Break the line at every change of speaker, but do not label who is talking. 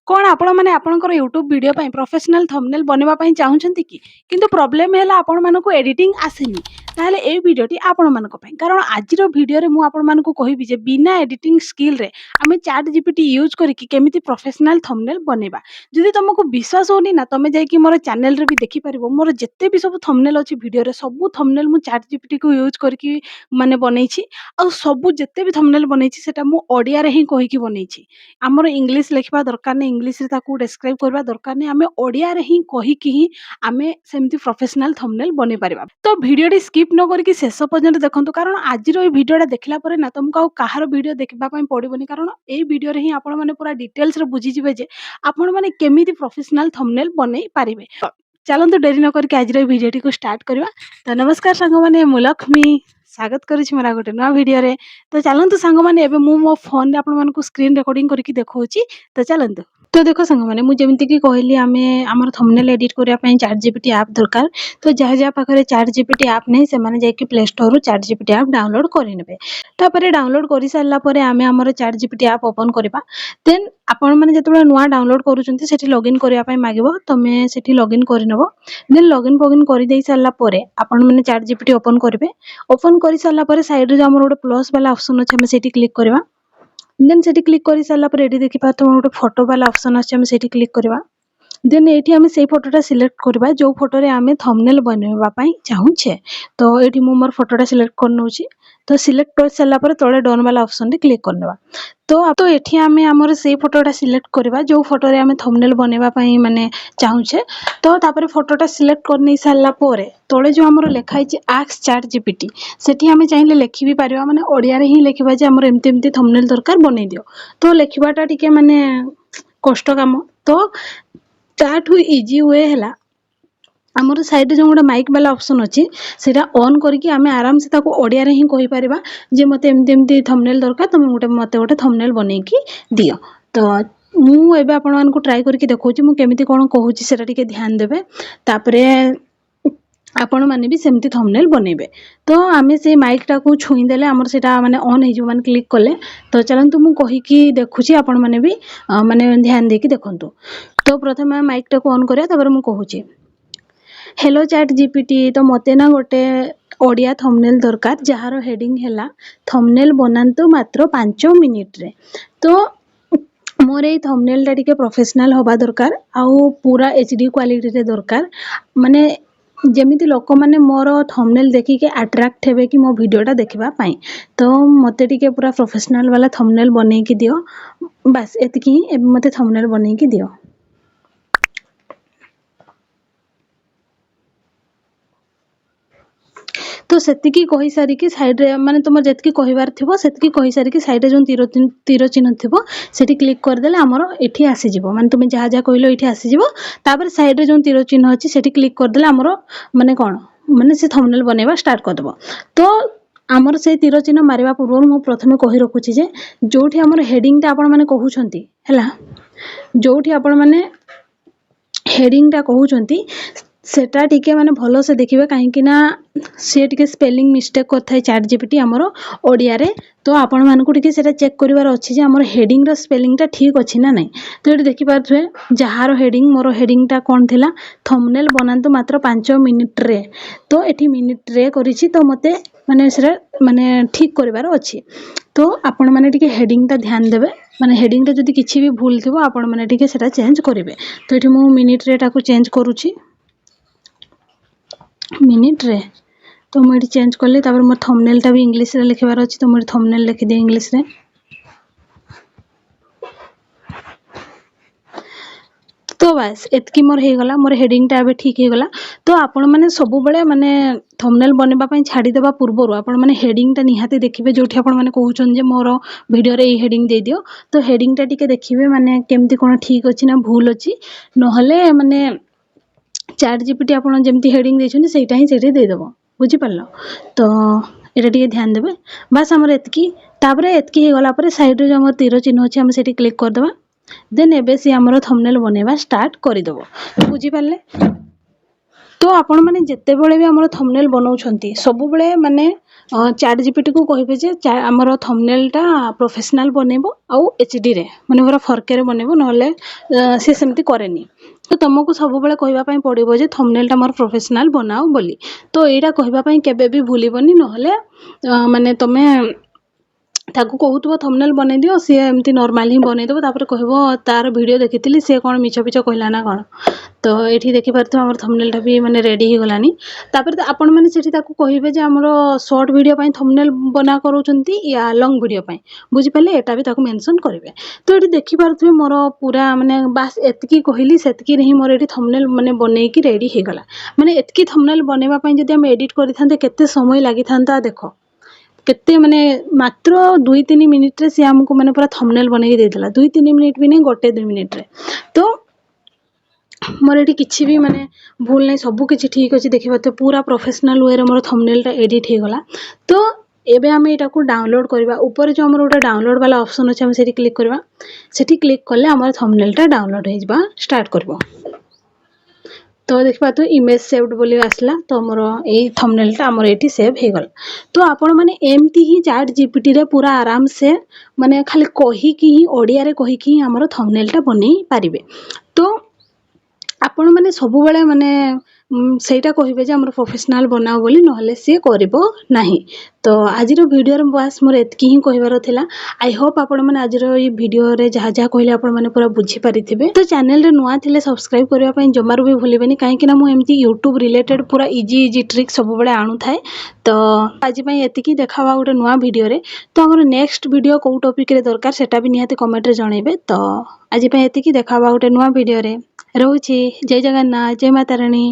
कौन आपण मैंने आपणकर यूट्यूब वीडियो ପାଇଁ प्रोफेशनल थंबनेल बनवा ପାଇଁ चाहूଛନ୍ତି कि किंतु प्रॉब्लम है आपण मानक एडिटिंग आसेनी ताहले ए वीडियोटी आपण मानक ପାଇଁ कारण आजिर वीडियो रे मु आपण मानक कहिबी जे बिना एडिटिंग स्किल रे आमे चैट जीपीटी यूज करिकि केमिति प्रोफेशनल थंबनेल बनेबा जदि तुमको विश्वास होनी ना तमे जाई कि मोर चैनल रे भी देखि परिबो मोर जत्ते भी सब थंबनेल अछि वीडियो रे सब थंबनेल मु चैट जीपीटी को यूज करके माने बनैछि आ सब जत्ते भी थंबनेल बनैछि सेटा मु ओडिया रे ही कहि कि बनैछि आमर इंग्लिश लिखा दरकार नहीं इंग्लिश रे ताकू डिस्क्राइब करबा दरकार नहीं आमे ओडिया रे ही कहि कि ही आमे सेमती प्रोफेशनल थंबनेल बने परिबा तो वीडियोटी स्किप न करके शेष पर्यंत देखंतु कारण आज रो वीडियोटा देखला परे ना तुमको आ काहार वीडियो देखबा पई पड़िबोनी कारण ए वीडियो रे ही आपण माने पूरा डिटेल्स रे बुझी जिवे जे आपण माने केमिति प्रोफेशनल थंबनेल बने पारिबे चलंतु डेरी न करके आज रो वीडियोटी को स्टार्ट करबा तो नमस्कार संग माने मु लक्ष्मी स्वागत करुछि मोरा गोटे नवा वीडियो रे तो चलंतु संग माने एबे मु मो फोन रे आपण मानकु स्क्रीन रिकॉर्डिंग करके देखौछि तो चलंतु तो देखो संग माने मु जेमिति की कहली आमे हमर थंबनेल एडिट करिया पई चैट जीपीटी ऐप दरकार तो जहा जहा पाखरे चैट जीपीटी ऐप नहीं से माने जाय कि प्ले स्टोर रो चैट जीपीटी ऐप डाउनलोड करि नेबे तापरे डाउनलोड करि सारला परे आमे हमर चैट जीपीटी ऐप ओपन करबा देन आपण माने जतबे नुवा डाउनलोड करूचंती सेठी लॉगिन करिया पई मागिबो तमे सेठी लॉगिन करि नबो देन लॉगिन पॉगिन करि देई सारला परे आपण माने चैट जीपीटी ओपन करबे ओपन करि सारला परे साइड रे हमर गोटे प्लस वाला ऑप्शन अछि हम सेठी क्लिक करबा देन सेठी क्लिक करि सारला परे एठी देखि पातो गोटे फोटो वाला ऑप्शन अछि हम सेठी क्लिक करबा देन एठी हमें से फोटोटा सिलेक्ट करबा जो फोटो रे हमें थंबनेल बनवा पई चाहूछे तो एठी मु मोर फोटोटा सिलेक्ट कर नउची तो सिलेक्ट कर सारला परे तळे डन वाला ऑप्शन रे क्लिक करनेबा तो एठी हमें हमर से फोटोटा सिलेक्ट करबा जो फोटो रे हमें थंबनेल बनवा पई माने चाहूछे तो तापरे फोटोटा सिलेक्ट कर नै सारला परे तळे जो हमर लेखाइ छि आस्क चैट जीपीटी सेठी हमें चाहिले लेखि भी पारिबा माने ओडिया रे ही लेखिबा जे हमर एमती एमती थंबनेल दरकार बनै दियो तो लेखिबाटा टिके माने कष्ट काम तो ताठू इजी वे हला हमर साइड जो गोटे माइक वाला ऑप्शन अछि सेटा ऑन करके आमे आराम से ताको ओडिया रे ही कहि परिबा जे मते एमती एमती थंबनेल दरकार तुम मते गोटे थंबनेल बनै कि दियो तो मु एबे आपण मान को ट्राई करके देखौची मु केमिति कोन कहूची सेटा टिके ध्यान देबे तापरे आपण माने भी सेमती थंबनेल बनेबे तो आमे से माइक टा को छुई देले हमर सेटा माने ऑन हे जो मान क्लिक करले तो चलंतु मु कहि कि देखुची आपण माने भी माने ध्यान देकी देखंतु तो प्रथमे माइक टा को ऑन करिया तापर मु कहूची हेलो चैट जीपीटी तो मते ना गोटे ओडिया थंबनेल दरकार जहार हेडिंग हैला थंबनेल बनांतु मात्र 5 मिनिट रे तो मोर ए थंबनेल टा टिके प्रोफेशनल होबा दरकार आउ पूरा एचडी क्वालिटी रे दरकार माने जेमिति लोक माने मोर थंबनेल देखि के अट्रैक्ट हेबे कि मो वीडियोटा देखबा पई तो मते टिके पूरा प्रोफेशनल वाला थंबनेल बनै कि दियो बस एतकी एबे मते थंबनेल बनै कि दियो तो सेतिकी कहि सारी कि साइड रे माने तुम जेतकी कहिबार थिबो सेतकी कहि सारी कि साइड रे जो तीर चिन्ह थिबो सेठी क्लिक कर देले हमरो एठी आसी जिवो माने तुम जहा जहा कहिलो एठी आसी जिवो तापर साइड रे जो तीर चिन्ह अछि सेठी क्लिक कर देले हमरो माने कोन माने से थंबनेल बनेबा स्टार्ट कर देबो तो हमर से तीर चिन्ह मारिबा पूर्व मु प्रथमे कहि रखुची जे जोठी हमर हेडिंग ता आपण माने कहउछंती हैला जोठी आपण माने हेडिंग ता कहउछंती सेटा टिके माने भलो से देखिबे काहे कि ना से टिके स्पेलिंग मिस्टेक करथाय चैट जीपीटी हमरो ओडिया रे तो आपण मानकु टिके सेटा चेक करिवार अछि जे हमर हेडिंग रो स्पेलिंग ता ठीक अछि ना नै तो एटी देखि पाथुए जहार हेडिंग मोर हेडिंग ता कोन थिला थंबनेल बनांतु मात्र 5 मिनिट रे तो एठी मिनिट रे करिछि तो मते माने सेरा माने ठीक करिवार अछि तो आपण माने टिके हेडिंग ता ध्यान देबे माने हेडिंग रे जदी किछि भी भूल थिबो आपण माने टिके सेटा चेंज करिवे तो एठी मु मिनिट रे ताकू चेंज करूछि मिनिट रे तो मुझे चेंज कर ले तापर मोर थंबनेल टा भी इंग्लिश रे लिखबार अछि तो मोर थंबनेल लिखि दे इंग्लिश रे तो बस एतकी मोर हे गला मोर हेडिंग टा बे ठीक हे गला तो आपण माने सब बेले माने थंबनेल बनेबा पई छाडी देबा पूर्वरु आपण माने हेडिंग टा निहाती देखिबे जोठी आपण माने कहउछन जे मोर वीडियो रे ए हेडिंग दे दियो तो हेडिंग टा टिके देखिबे माने केमती कोन ठीक अछि ना भूल अछि नहले माने चैट जीपीटी आपण जेमती हेडिंग देछन सेटा ही सेठी दे देबो बुझी पल्लो तो एटा टिके ध्यान देबे बस हमर एतकी तापरे एतकी हे गला परे साइड रे हमर तीर चिन्ह अछि हम सेठी क्लिक कर देबा देन एबे से हमर थंबनेल बनेबा स्टार्ट करि देबो बुझी पल्ले तो आपण मैंने जितेबले भी आमर थंबनेल बनाउछंती सबुबले माने चैट जीपीटी को कहिबे जे आमर थंबनेलटा प्रोफेशनल बनेबो आउ एचडी रे माने पूरा फरके रे बनेबो नहले से सेमती करेनी तो तुमको सबुबले कहबा पई पड़िबो जे थंबनेलटा मोर प्रोफेशनल बनाओ बोली तो एटा कहबा पई केबे भी भूलिबनी नहले माने तमे ताकू कहूथबो थंबनेल बनै दियो सी एमती नॉर्मल ही बनै देबो तापर कहबो तार वीडियो देखिथिली से कोन मिछ पिछ कहला ना कोन तो एठी देखि परथो हमर थंबनेलटा भी माने रेडी ही गलानी तापर आपण माने सेठी ताकू कहिबे जे हमर शॉर्ट वीडियो पई थंबनेल बना करूचंती या लॉन्ग वीडियो पई बुझि पले एटा भी ताकू मेंशन करिवे तो एठी देखि परथबे मोर पूरा माने बस एतकी कहली सेतकी रही मोर एठी थंबनेल माने बनै की रेडी ही गला माने एतकी थंबनेल बनेबा पई जदि हम एडिट करिथांते केते समय लागि थांता देखो केते माने मात्र 2-3 मिनिट रे से हमको माने पूरा थंबनेल बनेई देथिला 2-3 मिनिट भी नहीं 1-2 मिनिट रे तो मोर एठी किछि भी माने भूल नहीं सब किछि ठीक अछि देखि पाते पूरा प्रोफेशनल वे रे मोर थंबनेल टा एडिट हे गला तो एबे हम एटा को डाउनलोड करबा ऊपर जो हमर ओटा डाउनलोड वाला ऑप्शन अछि हम सेठी क्लिक करबा सेठी क्लिक करले हमर थंबनेल टा डाउनलोड हे जबा स्टार्ट करबो तो देखा तो इमेज सेव्ड बोली आसला तो मोर ए थंबनेल टा हमर एठी सेव हे गल तो आपण माने एमती ही चैट जीपीटी रे पूरा आराम से माने खाली कही कि ही ओडिया रे कही कि हमर थंबनेल टा बनै पारिबे तो आपण माने सब बेले माने सेटा कहिबे जे हमर प्रोफेशनल बनाओ बोली नहले से करबो नाही तो आजिर वीडियो रे बस मोर एतकी ही कहिबार थिला आई होप आपण माने आजिर ई वीडियो रे जहा जहा कहले आपण माने पूरा बुझी परिथिबे तो चैनल रे नुआ थिले सब्सक्राइब करबा पई जमार भी भूलिबेनी काहे कि ना मु एमती YouTube रिलेटेड पूरा इजी इजी ट्रिक सब बेले आनु थाए तो आज पई एतकी देखावा गोटे नुआ वीडियो रे तो हमर नेक्स्ट वीडियो को टॉपिक रे दरकार सेटा भी निहाते कमेंट रे जणेबे तो आज पई एतकी देखावा गोटे नुआ वीडियो रे रहूची जय जगन्नाथ जय माता रानी।